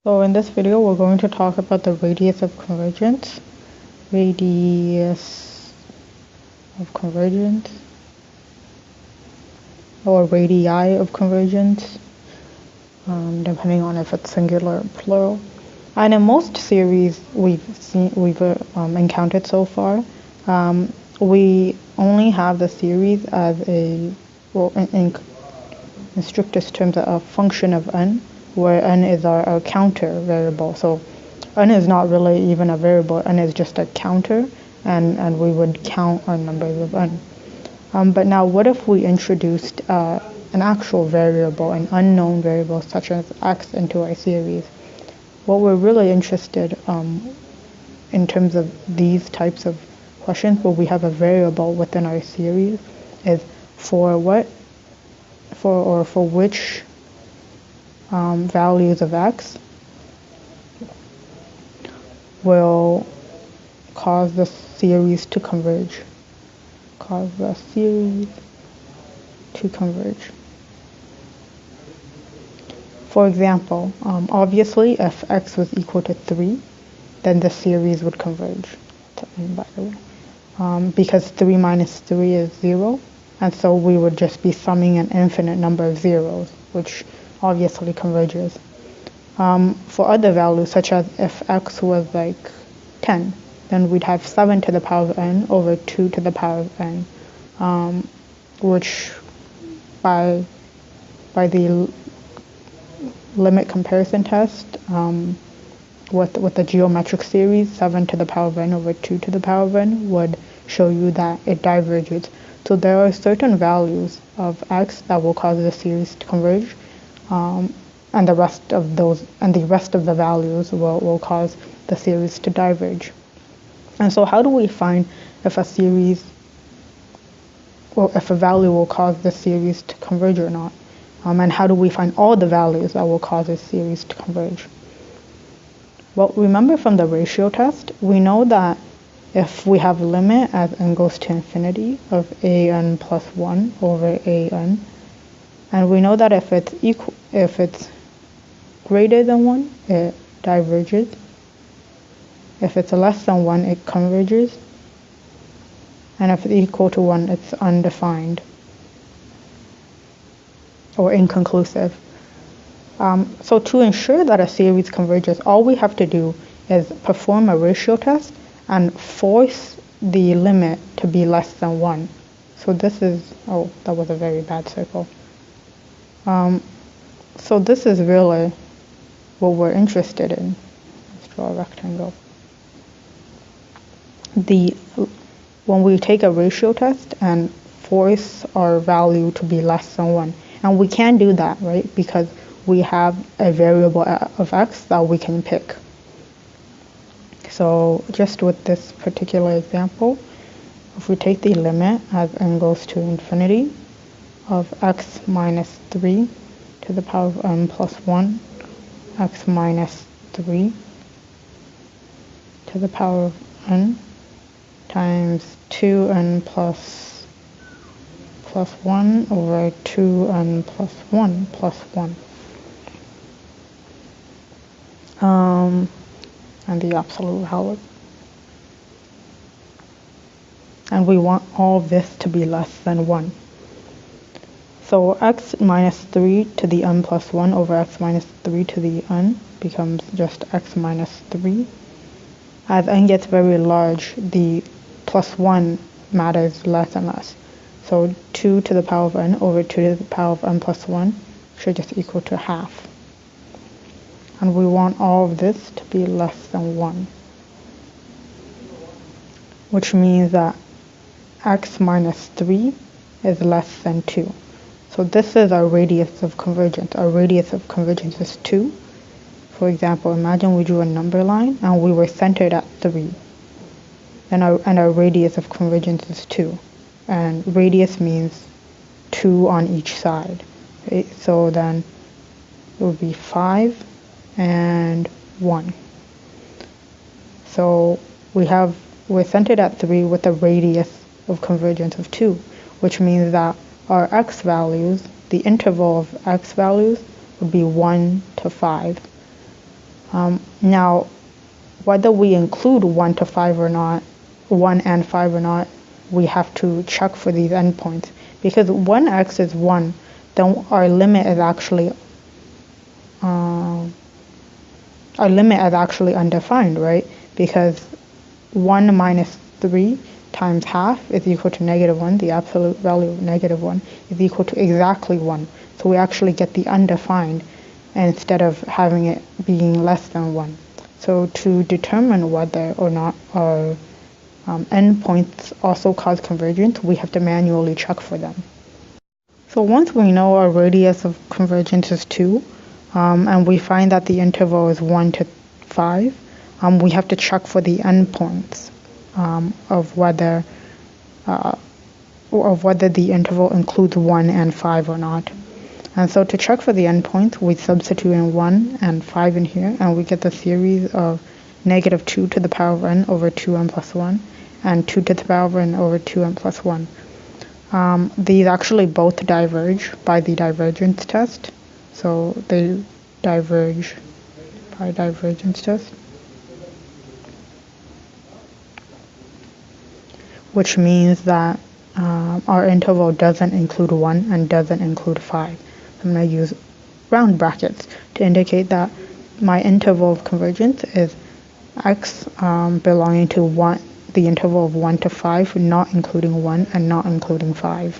So in this video, we're going to talk about the radius of convergence. Radius of convergence, or radii of convergence, depending on if it's singular or plural. And in most series we've encountered so far, we only have the series as in strictest terms, a function of n, where n is our counter variable. So n is not really even a variable, n is just a counter, and we would count our numbers of n. But now what if we introduced an actual variable, an unknown variable such as x into our series? What we're really interested in terms of these types of questions where we have a variable within our series is for which values of x will cause the series to converge. For example, obviously if x was equal to 3, then the series would converge, by the way, because 3 minus 3 is 0, and so we would just be summing an infinite number of zeros, which obviously converges. For other values, such as if x was like 10, then we'd have 7 to the power of n over 2 to the power of n, which by the limit comparison test, with the geometric series, 7 to the power of n over 2 to the power of n would show you that it diverges. So there are certain values of x that will cause the series to converge, and the rest of the values will cause the series to diverge. And so how do we find if if a value will cause the series to converge or not? And how do we find all the values that will cause a series to converge? Well, remember from the ratio test, we know that if we have a limit as n goes to infinity of an plus 1 over an, and we know that if it's greater than 1, it diverges. If it's less than 1, it converges. And if it's equal to 1, it's undefined or inconclusive. So to ensure that a series converges, all we have to do is perform a ratio test and force the limit to be less than 1. So this is, oh, that was a very bad circle. So this is really what we're interested in. Let's draw a rectangle. When we take a ratio test and force our value to be less than 1, and we can do that, right? Because we have a variable of x that we can pick. So just with this particular example, if we take the limit as n goes to infinity of x minus 3 to the power of n plus 1, x minus 3 to the power of n times 2n plus 1 over 2n plus 1 plus 1. And the absolute value. And we want all this to be less than 1. So x minus 3 to the n plus 1 over x minus 3 to the n becomes just x minus 3. As n gets very large, the plus 1 matters less and less. So 2 to the power of n over 2 to the power of n plus 1 should just equal to half. And we want all of this to be less than 1. Which means that x minus 3 is less than 2. So this is our radius of convergence. Our radius of convergence is 2. For example, imagine we drew a number line and we were centered at 3. And our radius of convergence is 2. And radius means 2 on each side. Right? So then it would be 5 and 1. So we're centered at 3 with a radius of convergence of 2, which means that our x values, the interval of x values, would be 1 to 5. Now, whether we include 1 to 5 or not, 1 and 5 or not, we have to check for these endpoints. Because 1x is 1, then our limit is actually undefined, right? Because 1 minus 3 times half is equal to -1. The absolute value of -1 is equal to exactly 1. So we actually get the undefined instead of having it being less than 1. So to determine whether or not our endpoints also cause convergence, we have to manually check for them. So once we know our radius of convergence is 2, and we find that the interval is 1 to 5, we have to check for the endpoints of whether the interval includes 1 and 5 or not. And so to check for the endpoints, we substitute in 1 and 5 in here, and we get the series of -2 to the power of n over 2n plus 1, and 2 to the power of n over 2n plus 1. These actually both diverge by the divergence test. So they diverge by divergence test, which means that our interval doesn't include 1 and doesn't include 5. I'm going to use round brackets to indicate that my interval of convergence is x belonging to the interval of 1 to 5, not including 1 and not including 5.